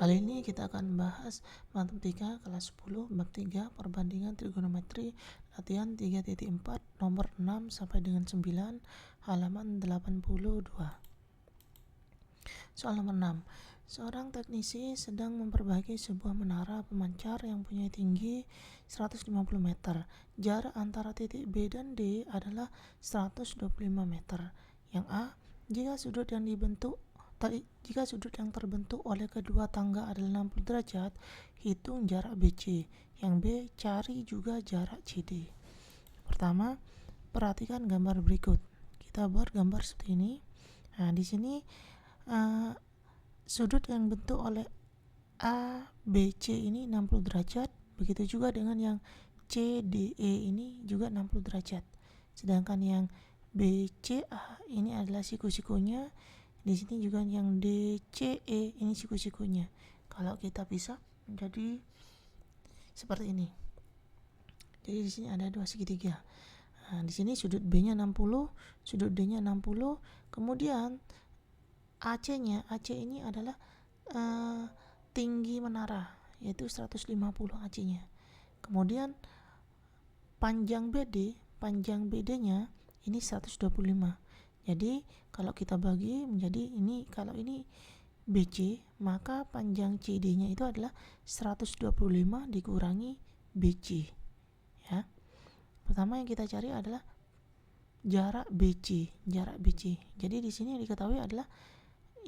Kali ini kita akan bahas matematika kelas 10 bab 3 perbandingan trigonometri latihan 3.4 nomor 6 sampai dengan 9 halaman 82. Soal nomor 6. Seorang teknisi sedang memperbaiki sebuah menara pemancar yang punya tinggi 150 meter. Jarak antara titik B dan D adalah 125 meter. Yang A, jika sudut yang terbentuk oleh kedua tangga adalah 60 derajat, hitung jarak BC. Yang B, cari juga jarak CD. Pertama, perhatikan gambar berikut. Kita buat gambar seperti ini. Nah, di sini sudut yang bentuk oleh ABC ini 60 derajat. Begitu juga dengan yang CDE ini juga 60 derajat. Sedangkan yang BCA ini adalah siku-sikunya. Di sini juga yang DCE ini siku-sikunya. Kalau kita pisah menjadi seperti ini. Jadi di sini ada dua segitiga. Nah, di sini sudut B-nya 60, sudut D-nya 60. Kemudian AC ini adalah tinggi menara, yaitu 150 AC-nya. Kemudian panjang BD-nya ini 125. Jadi kalau kita bagi menjadi ini, kalau ini BC, maka panjang CD-nya itu adalah 125 dikurangi BC. Ya. Pertama yang kita cari adalah jarak BC. Jadi di sini yang diketahui adalah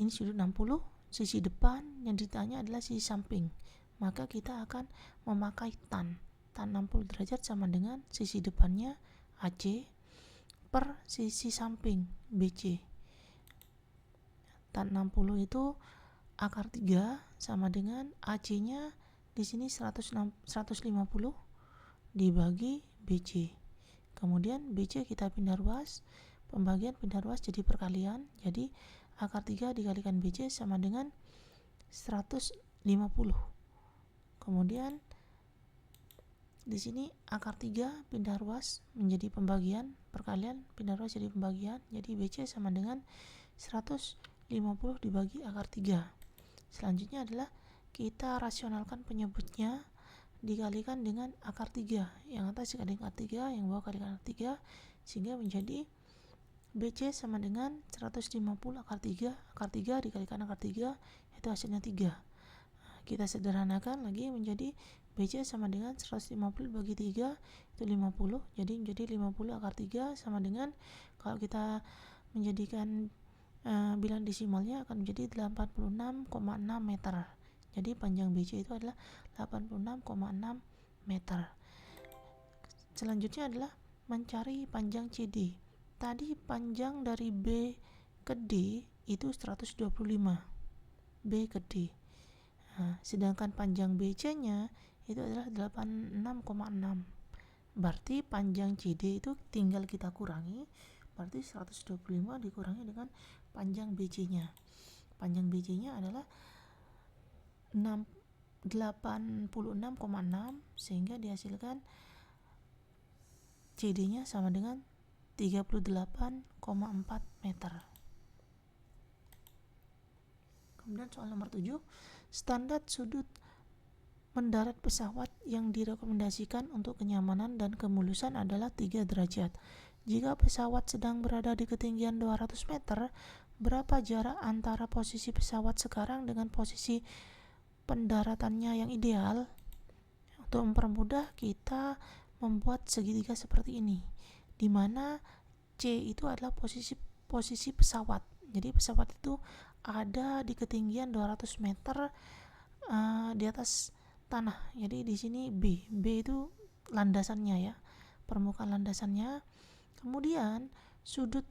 ini sudut 60, sisi depan yang ditanya adalah sisi samping. Maka kita akan memakai tan 60 derajat sama dengan sisi depannya AC per sisi samping BC. Tan 60 itu akar 3 sama dengan AC-nya di sini 150 dibagi BC. Kemudian BC kita pindah ruas, pembagian pindah ruas jadi perkalian. Jadi akar 3 dikalikan BC sama dengan 150. Kemudian di sini akar 3 pindah ruas menjadi pembagian, perkalian pindah ruas jadi pembagian. Jadi BC sama dengan 150 dibagi akar 3. Selanjutnya adalah kita rasionalkan penyebutnya dikalikan dengan akar 3. Yang atas dikalikan akar 3, yang bawah kalikan akar 3, sehingga menjadi BC sama dengan 150 akar 3. Akar 3 dikalikan akar 3, itu hasilnya 3. Kita sederhanakan lagi menjadi BC sama dengan 150 bagi 3 itu 50. Jadi menjadi 50 akar 3 sama dengan, kalau kita menjadikan bilangan desimalnya akan menjadi 86,6 meter. Jadi panjang BC itu adalah 86,6 meter. Selanjutnya adalah mencari panjang CD. Tadi panjang dari B ke D itu 125. B ke D. Nah, sedangkan panjang BC-nya itu adalah 86,6. Berarti panjang CD itu tinggal kita kurangi. Berarti 125 dikurangi dengan panjang BC-nya. Panjang BC-nya adalah 86,6, sehingga dihasilkan CD-nya sama dengan 38,4 meter. Kemudian soal nomor 7, standar sudut mendarat pesawat yang direkomendasikan untuk kenyamanan dan kemulusan adalah 3 derajat. Jika pesawat sedang berada di ketinggian 200 meter, berapa jarak antara posisi pesawat sekarang dengan posisi pendaratannya yang ideal? Untuk mempermudah, kita membuat segitiga seperti ini, di mana C itu adalah posisi pesawat. Jadi pesawat itu ada di ketinggian 200 meter di atas tanah. Jadi di sini B itu landasannya ya, permukaan landasannya. Kemudian sudut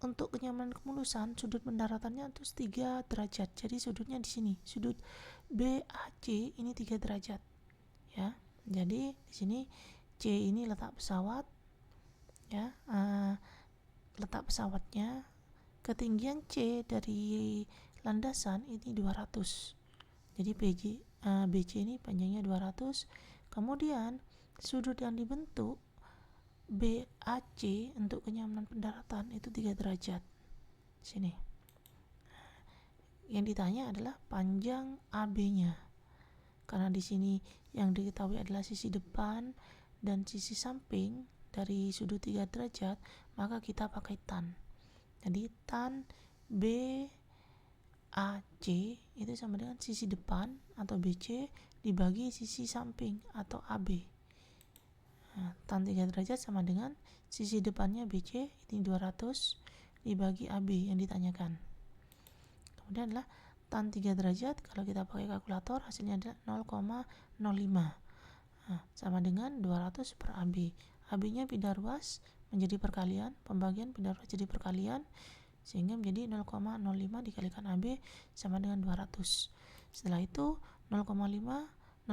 untuk kenyamanan kemulusan, sudut pendaratannya itu 3 derajat. Jadi sudutnya di sini, sudut BAC ini 3 derajat. Ya. Jadi di sini C ini letak pesawat ya, letak pesawatnya. Ketinggian C dari landasan ini 200. Jadi BC ini panjangnya 200. Kemudian sudut yang dibentuk BAC untuk kenyamanan pendaratan itu 3 derajat. Sini. yang ditanya adalah panjang AB-nya. Karena di sini yang diketahui adalah sisi depan dan sisi samping dari sudut 3 derajat, maka kita pakai tan. Jadi tan BAC itu sama dengan sisi depan atau BC dibagi sisi samping atau AB. Nah, tan 3 derajat sama dengan sisi depannya BC, ini 200 dibagi AB yang ditanyakan. Kemudian adalah tan 3 derajat, kalau kita pakai kalkulator hasilnya adalah 0,05. Nah, sama dengan 200 per AB. AB-nya pindah ruas menjadi perkalian, pembagian pindah ruas jadi perkalian, sehingga menjadi 0,05 dikalikan AB sama dengan 200. Setelah itu 0,05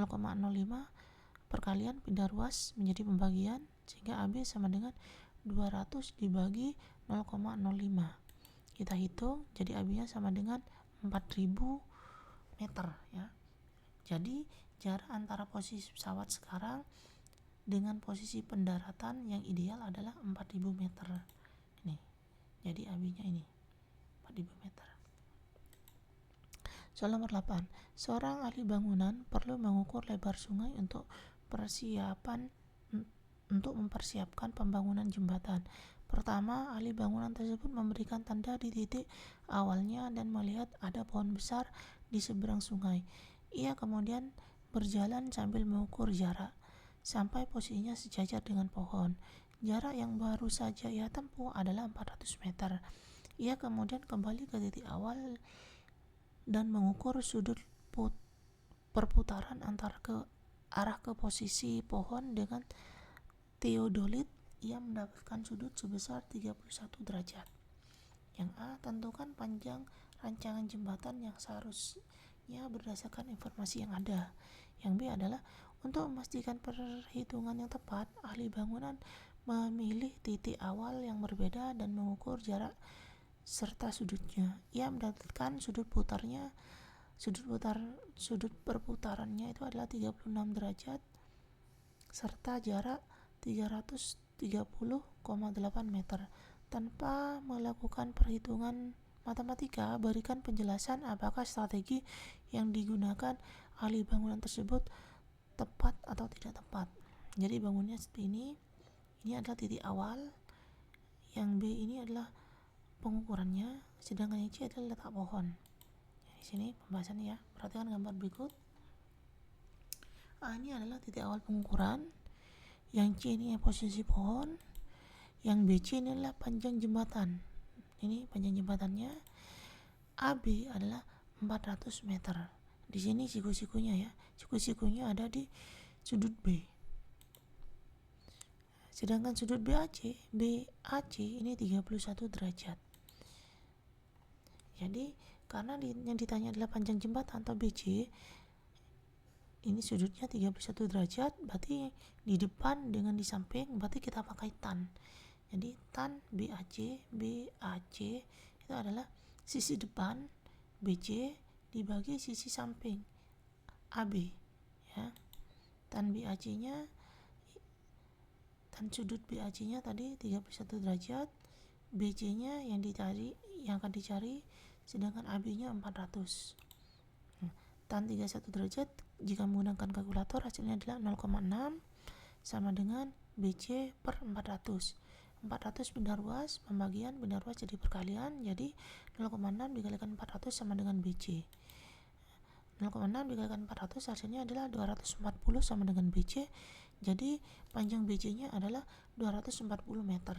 perkalian pindah ruas menjadi pembagian, sehingga AB sama dengan 200 dibagi 0,05. Kita hitung, jadi AB-nya sama dengan 4000 meter ya. Jadi jarak antara posisi pesawat sekarang dengan posisi pendaratan yang ideal adalah 4000 meter. Ini. Jadi AB-nya ini 4000 meter. Soal nomor 8. Seorang ahli bangunan perlu mengukur lebar sungai untuk mempersiapkan pembangunan jembatan. Pertama, ahli bangunan tersebut memberikan tanda di titik awalnya dan melihat ada pohon besar di seberang sungai. Ia kemudian berjalan sambil mengukur jarak sampai posisinya sejajar dengan pohon. Jarak yang baru saja ia tempuh adalah 400 meter. Ia kemudian kembali ke titik awal dan mengukur sudut perputaran arah ke posisi pohon dengan teodolit. Ia mendapatkan sudut sebesar 31 derajat. Yang A, tentukan panjang rancangan jembatan yang seharusnya berdasarkan informasi yang ada. Yang B adalah untuk memastikan perhitungan yang tepat, ahli bangunan memilih titik awal yang berbeda dan mengukur jarak serta sudutnya. Ia mendapatkan sudut perputarannya itu adalah 36 derajat serta jarak 330,8 meter. Tanpa melakukan perhitungan matematika, berikan penjelasan apakah strategi yang digunakan ahli bangunan tersebut tepat atau tidak tepat. Jadi bangunnya seperti ini. Ini adalah titik awal. Yang B ini adalah pengukurannya, sedangkan yang C adalah letak pohon. Di sini pembahasannya ya. Perhatikan gambar berikut. A ini adalah titik awal pengukuran. Yang C ini posisi pohon. Yang BC ini adalah panjang jembatan. Ini panjang jembatannya. AB adalah 400 meter. Di sini siku-sikunya ya. Siku-sikunya ada di sudut B. Sedangkan sudut BAC ini 31 derajat. Jadi karena yang ditanya adalah panjang jembatan atau BC, ini sudutnya 31 derajat, berarti di depan dengan di samping, berarti kita pakai tan. Jadi tan BAC itu adalah sisi depan BC dibagi sisi samping AB ya. Tan sudut BAC-nya tadi 31 derajat, BC-nya yang akan dicari, sedangkan AB-nya 400. Tan 31 derajat jika menggunakan kalkulator hasilnya adalah 0,6 sama dengan BC per 400. 400 pindah ruas, pembagian pindah ruas jadi perkalian, jadi 0,6 dikalikan 400 sama dengan BC. 0,6 dikalikan 400 hasilnya adalah 240 sama dengan BC. Jadi panjang BC-nya adalah 240 meter.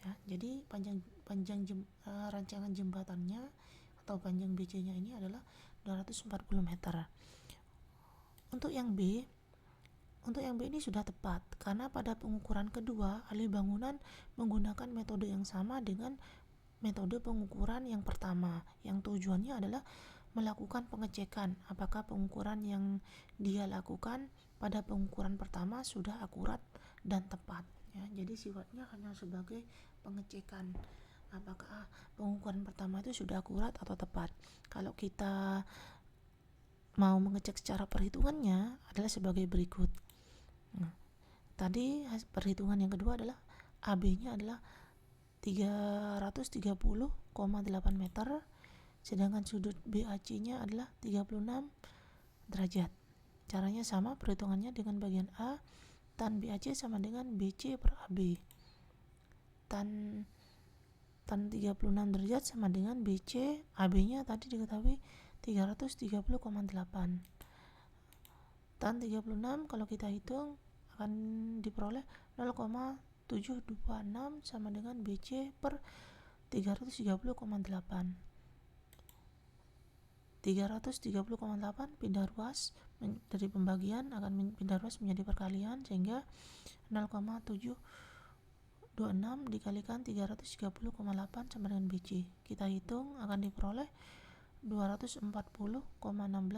Ya, jadi panjang rancangan jembatannya atau panjang BC-nya ini adalah 240 meter. Untuk yang B ini sudah tepat karena pada pengukuran kedua ahli bangunan menggunakan metode yang sama dengan metode pengukuran yang pertama, yang tujuannya adalah melakukan pengecekan apakah pengukuran yang dia lakukan pada pengukuran pertama sudah akurat dan tepat ya. Jadi sifatnya hanya sebagai pengecekan apakah pengukuran pertama itu sudah akurat atau tepat. Kalau kita mau mengecek secara perhitungannya adalah sebagai berikut. Tadi perhitungan yang kedua adalah AB-nya adalah 330,8 meter, sedangkan sudut BAC-nya adalah 36 derajat. Caranya sama, perhitungannya dengan bagian A, tan BAC sama dengan BC per AB. Tan 36 derajat sama dengan BC, AB-nya tadi diketahui 330,8. Tan 36 kalau kita hitung akan diperoleh 0,726 sama dengan BC per 330,8. 330,8 pindah ruas dari pembagian akan pindah ruas menjadi perkalian, sehingga 0,726 dikalikan 330,8 sama dengan BC. Kita hitung akan diperoleh 240,16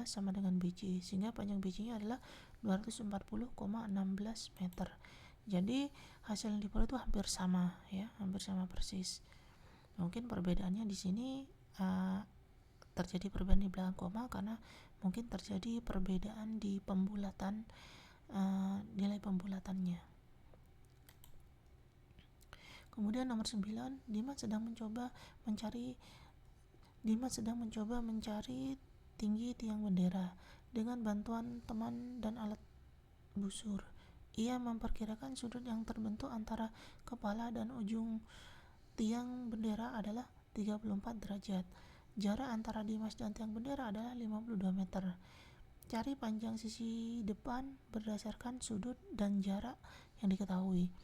sama dengan BC, sehingga panjang BC-nya adalah 240,16 meter. Jadi hasil yang diperoleh itu hampir sama ya, hampir sama persis. Mungkin perbedaannya di sini terjadi perbedaan di belakang koma karena mungkin terjadi perbedaan di pembulatan, nilai pembulatannya. Kemudian nomor 9, Dimas sedang mencoba mencari tinggi tiang bendera dengan bantuan teman dan alat busur. Ia memperkirakan sudut yang terbentuk antara kepala dan ujung tiang bendera adalah 34 derajat. Jarak antara Dimas dan tiang bendera adalah 52 meter. Cari panjang sisi depan berdasarkan sudut dan jarak yang diketahui.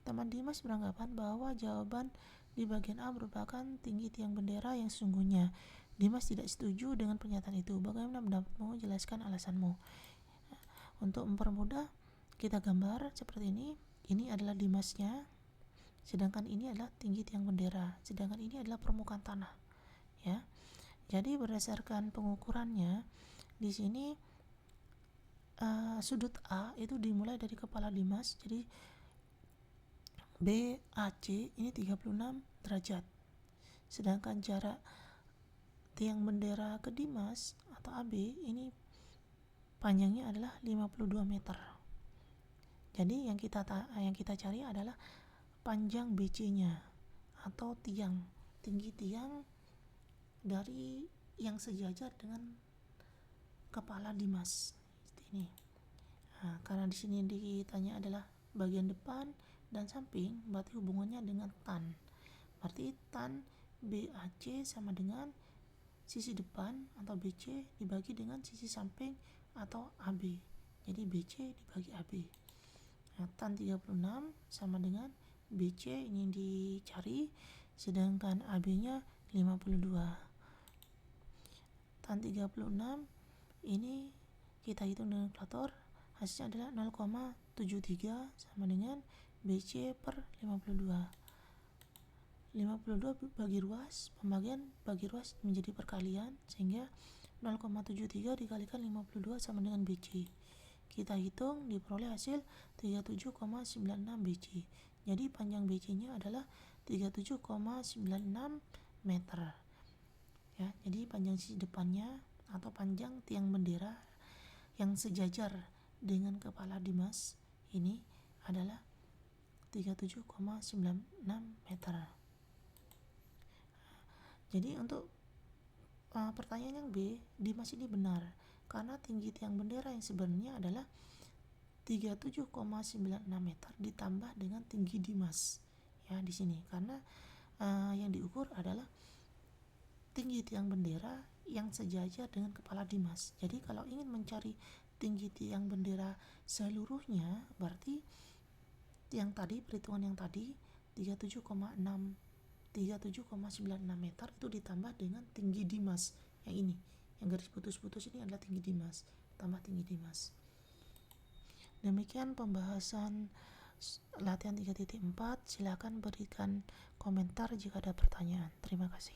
Teman Dimas beranggapan bahwa jawaban di bagian A merupakan tinggi tiang bendera yang sesungguhnya. Dimas tidak setuju dengan pernyataan itu. Bagaimana pendapatmu? Jelaskan alasanmu. Untuk mempermudah, kita gambar seperti ini. Ini adalah Dimasnya, sedangkan ini adalah tinggi tiang bendera, sedangkan ini adalah permukaan tanah. Ya. Jadi berdasarkan pengukurannya di sini sudut A itu dimulai dari kepala Dimas, jadi BAC ini 36 derajat. Sedangkan jarak tiang bendera ke Dimas atau AB ini panjangnya adalah 52 meter. Jadi yang kita cari adalah panjang BC-nya atau tinggi tiang dari yang sejajar dengan kepala Dimas. Seperti ini. Nah, karena di sini ditanya adalah bagian depan dan samping, berarti hubungannya dengan tan. Berarti tan BAC sama dengan sisi depan atau BC dibagi dengan sisi samping atau AB. Jadi BC dibagi AB. Nah, tan 36 sama dengan BC ini dicari, sedangkan AB-nya 52. Tan 36 ini kita hitung dengan kalkulator, hasilnya adalah 0,73 sama dengan BC per 52. 52 bagi ruas, pembagian bagi ruas menjadi perkalian, sehingga 0,73 dikalikan 52 sama dengan BC. Kita hitung diperoleh hasil 37,96 BC. Jadi panjang BC-nya adalah 37,96 meter. Ya, jadi panjang sisi depannya atau panjang tiang bendera yang sejajar dengan kepala Dimas ini adalah 37,96 meter. Jadi untuk pertanyaan yang B, Dimas ini benar karena tinggi tiang bendera yang sebenarnya adalah 37,96 meter ditambah dengan tinggi Dimas. Ya, di sini karena yang diukur adalah tinggi tiang bendera yang sejajar dengan kepala Dimas. Jadi kalau ingin mencari tinggi tiang bendera seluruhnya, berarti yang tadi, perhitungan yang tadi 37,96 meter itu ditambah dengan tinggi Dimas yang ini, yang garis putus-putus ini adalah tinggi Dimas, tambah tinggi Dimas. Demikian pembahasan latihan 3.4. Silakan berikan komentar jika ada pertanyaan. Terima kasih.